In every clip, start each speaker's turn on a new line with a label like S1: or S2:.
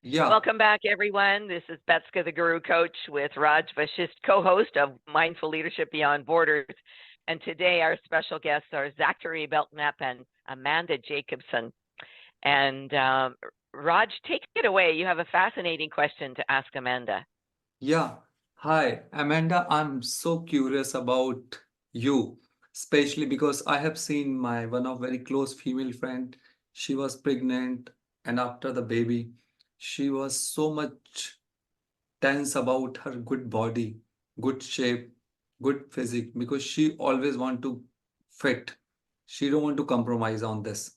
S1: Yeah.
S2: Welcome back, everyone. This is Betska, the Guru Coach, with Raj Vashisht, co-host of Mindful Leadership Beyond Borders. And today our special guests are Zachary Belknap and Amanda Jacobson. And Raj, take it away. You have a fascinating question to ask Amanda.
S1: Yeah. Hi, Amanda. I'm so curious about you, especially because I have seen my one of very close female friend. She was pregnant, and after the baby, she was so much tense about her good body, good shape, good physique, because she always want to fit. She don't want to compromise on this.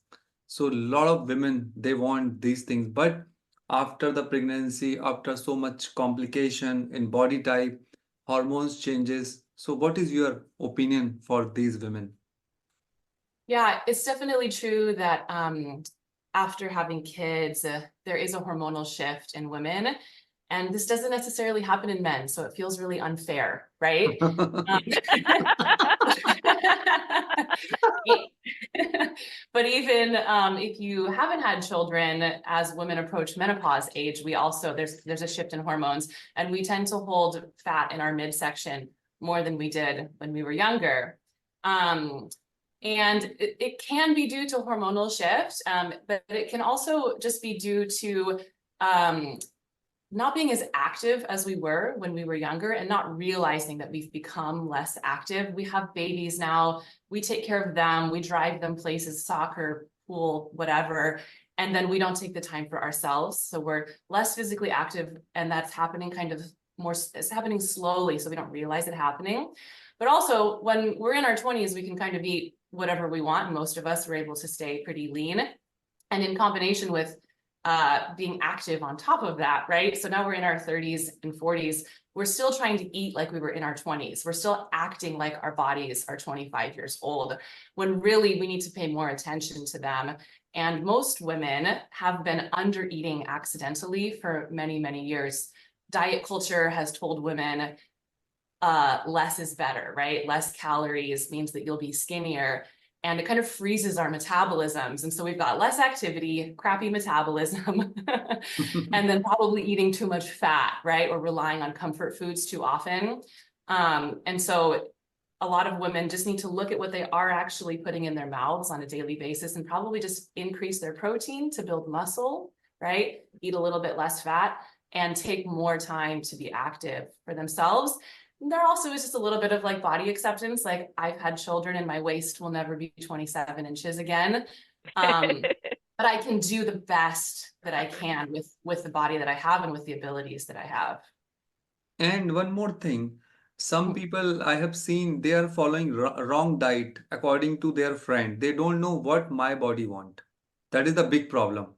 S1: So a lot of women they want these things, but after the pregnancy, after so much complication in body type, hormones changes. So what is your opinion for these women?
S3: Yeah, it's definitely true that after having kids, there is a hormonal shift in women. And this doesn't necessarily happen in men, so it feels really unfair, right? But even if you haven't had children, as women approach menopause age, we also, there's a shift in hormones, and we tend to hold fat in our midsection more than we did when we were younger. And it can be due to hormonal shift, but it can also just be due to not being as active as we were when we were younger, and not realizing that we've become less active. We have babies now, we take care of them, we drive them places, soccer, pool, whatever, and then we don't take the time for ourselves. So we're less physically active, and that's happening it's happening slowly, so we don't realize it happening. But also, when we're in our 20s, we can kind of eat whatever we want, and most of us are able to stay pretty lean. And in combination with being active on top of that, right? So now we're in our 30s and 40s. We're still trying to eat like we were in our 20s. We're still acting like our bodies are 25 years old, when really we need to pay more attention to them. And most women have been under eating accidentally for many, many years. Diet culture has told women less is better, right? Less calories means that you'll be skinnier. And it kind of freezes our metabolisms. And so we've got less activity, crappy metabolism, and then probably eating too much fat, right? Or relying on comfort foods too often. And so a lot of women just need to look at what they are actually putting in their mouths on a daily basis, and probably just increase their protein to build muscle, right? Eat a little bit less fat and take more time to be active for themselves. There also is just a little bit of like body acceptance. Like, I've had children and my waist will never be 27 inches again. But I can do the best that I can with the body that I have and with the abilities that I have.
S1: And one more thing, some people I have seen they are following wrong diet according to their friend. They don't know what my body want. That is the big problem.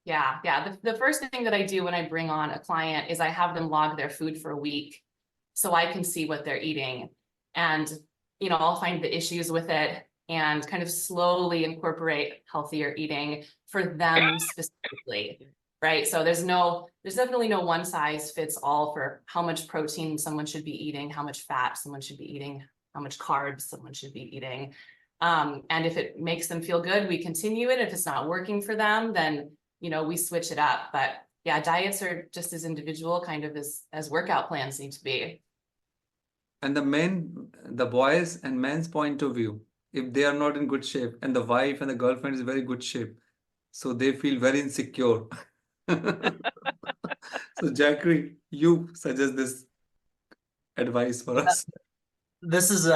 S3: Yeah. The first thing that I do when I bring on a client is I have them log their food for a week, so I can see what they're eating. And, I'll find the issues with it and kind of slowly incorporate healthier eating for them specifically, right? So there's definitely no one size fits all for how much protein someone should be eating, how much fat someone should be eating, how much carbs someone should be eating. And if it makes them feel good, we continue it. If it's not working for them, then, we switch it up. But yeah, diets are just as individual kind of as workout plans need to be.
S1: And the boys and men's point of view, if they are not in good shape and the wife and the girlfriend is very good shape, so they feel very insecure. So Zachary, you suggest this advice for us.
S4: This is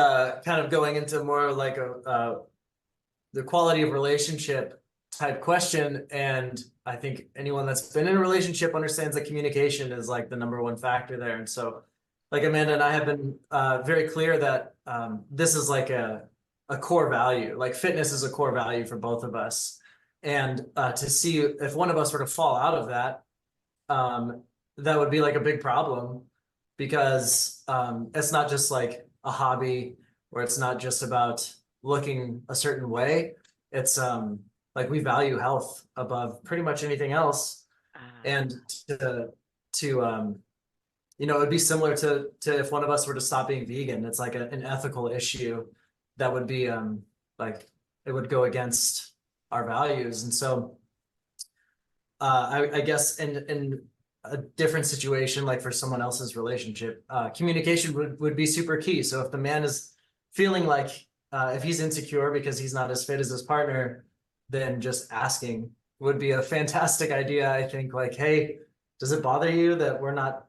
S4: kind of going into more like the quality of relationship type question. And I think anyone that's been in a relationship understands that communication is like the #1 factor there. And so, like Amanda and I have been very clear that this is like a core value. Like, fitness is a core value for both of us. And to see if one of us were to fall out of that, that would be like a big problem, because it's not just like a hobby, or it's not just about looking a certain way. It's like, we value health above pretty much anything else. And it would be similar to if one of us were to stop being vegan. It's like an ethical issue that would be like, it would go against our values. And so I guess in a different situation, like for someone else's relationship, communication would be super key. So if the man is feeling like if he's insecure because he's not as fit as his partner, then just asking would be a fantastic idea. I think, like, hey, does it bother you that we're not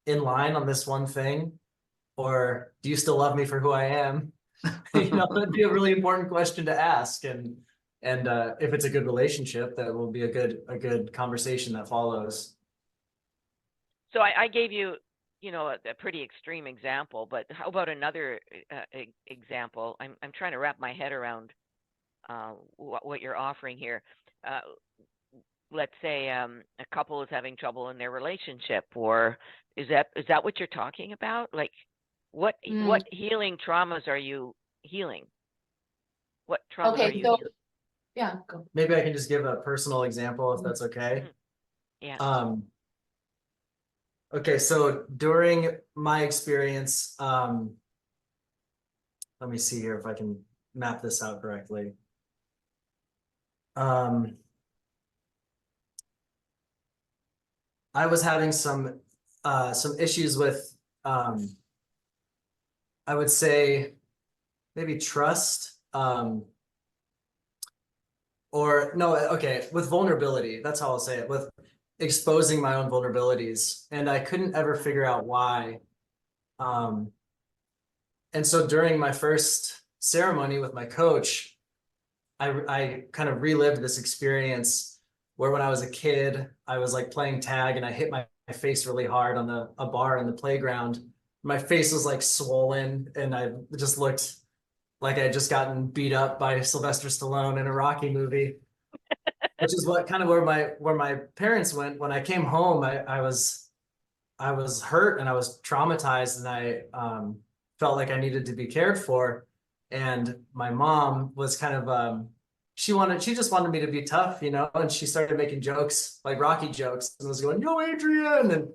S4: in line on this one thing? Or do you still love me for who I am? You know, that'd be a really important question to ask. And if it's a good relationship, that will be a good conversation that follows.
S2: So I gave you, a pretty extreme example, but how about another example? I'm trying to wrap my head around what you're offering here. Let's say a couple is having trouble in their relationship, or is that what you're talking about? Like, what healing traumas are you healing? What traumas are you
S3: so
S2: healing?
S3: yeah, go.
S4: Maybe I can just give a personal example if that's okay.
S2: Yeah.
S4: Okay, so during my experience, let me see here if I can map this out correctly. I was having some issues with I would say maybe trust, or no, okay, with vulnerability. That's how I'll say it, with exposing my own vulnerabilities, and I couldn't ever figure out why. And so during my first ceremony with my coach, I kind of relived this experience where when I was a kid, I was like playing tag and I hit my face really hard on a bar in the playground. My face was like swollen and I just looked like I had just gotten beat up by Sylvester Stallone in a Rocky movie, which is what kind of where my parents went. When I came home, I was hurt and I was traumatized, and I felt like I needed to be cared for. And my mom was kind of she just wanted me to be tough, you know, and she started making jokes, like Rocky jokes, and was going, "Yo, Adrian,"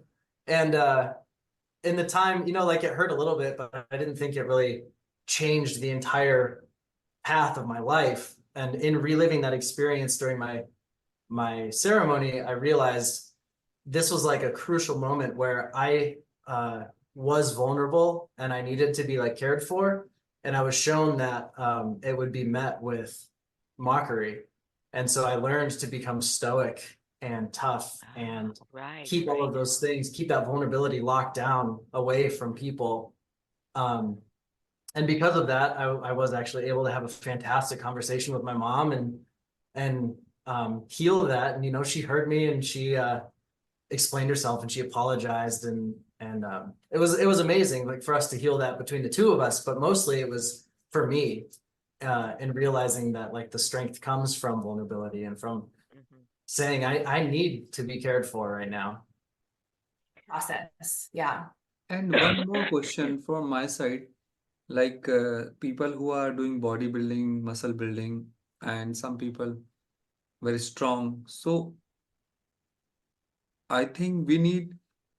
S4: and in the time, you know, like it hurt a little bit, but I didn't think it really changed the entire path of my life. And in reliving that experience during my ceremony, I realized this was like a crucial moment where I was vulnerable and I needed to be like cared for. And I was shown that it would be met with mockery. And so I learned to become stoic and tough and keep all of those things, keep that vulnerability locked down away from people. And because of that, I was actually able to have a fantastic conversation with my mom and heal that. And, you know, she heard me and she explained herself and she apologized, and it was amazing, like, for us to heal that between the two of us. But mostly it was for me, and realizing that, like, the strength comes from vulnerability and from saying I need to be cared for right now.
S3: Process, yeah.
S1: And one more question from my side, like people who are doing bodybuilding, muscle building, and some people very strong. So I think we need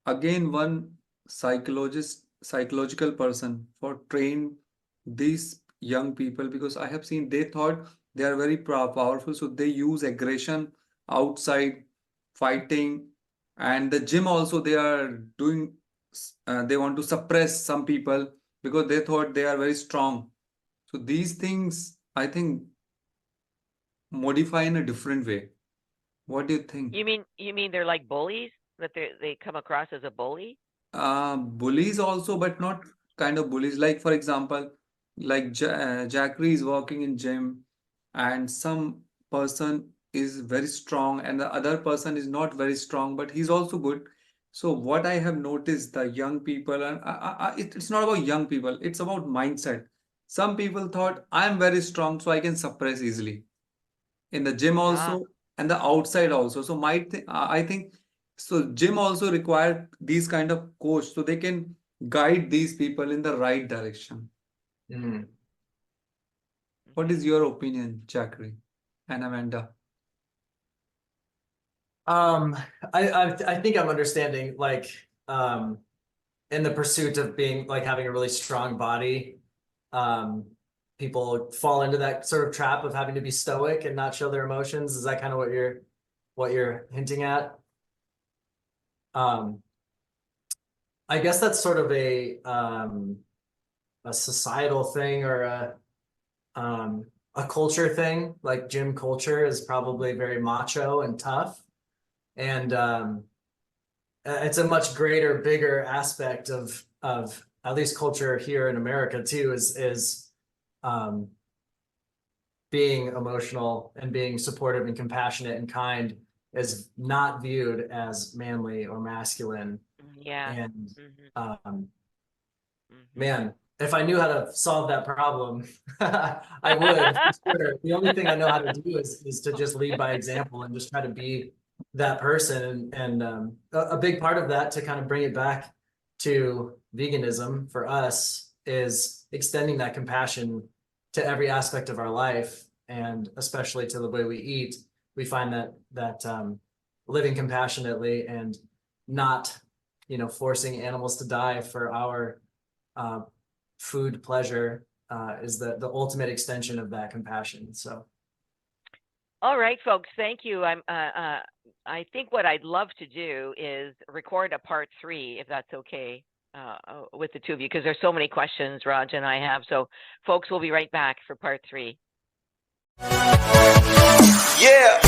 S1: again one psychological person for train these young people, because I have seen they thought they are very powerful, so they use aggression outside, fighting, and the gym also they are doing. They want to suppress some people because they thought they are very strong. So these things, I think, modify in a different way. What do you think?
S2: You mean they're like bullies, that they come across as a bully?
S1: Bullies also, but not kind of bullies. Like, for example, like Zachary is working in gym, and some person is very strong, and the other person is not very strong, but he's also good. So what I have noticed, the young people, and it's not about young people, it's about mindset. Some people thought I'm very strong, so I can suppress easily in the gym also and the outside also. So I think so. Gym also require these kind of coach so they can guide these people in the right direction. What is your opinion, Zachary and Amanda?
S4: I think I'm understanding, like, in the pursuit of being, like, having a really strong body, people fall into that sort of trap of having to be stoic and not show their emotions. Is that kind of what you're what you're hinting at. I guess that's sort of a societal thing, or a culture thing. Like gym culture is probably very macho and tough, and it's a much greater, bigger aspect of at least culture here in America too, is being emotional and being supportive and compassionate and kind is not viewed as manly or masculine.
S2: Yeah.
S4: And
S2: Mhm.
S4: man, if I knew how to solve that problem, I would. For sure. The only thing I know how to do is to just lead by example and just try to be that person. And a big part of that, to kind of bring it back to veganism for us, is extending that compassion to every aspect of our life, and especially to the way we eat. We find that living compassionately and not, forcing animals to die for our food pleasure is the ultimate extension of that compassion. So.
S2: All right, folks, thank you. I think what I'd love to do is record a part 3, if that's okay, with the two of you, because there's so many questions Raj and I have. So folks, we'll be right back for part 3.
S5: Yeah.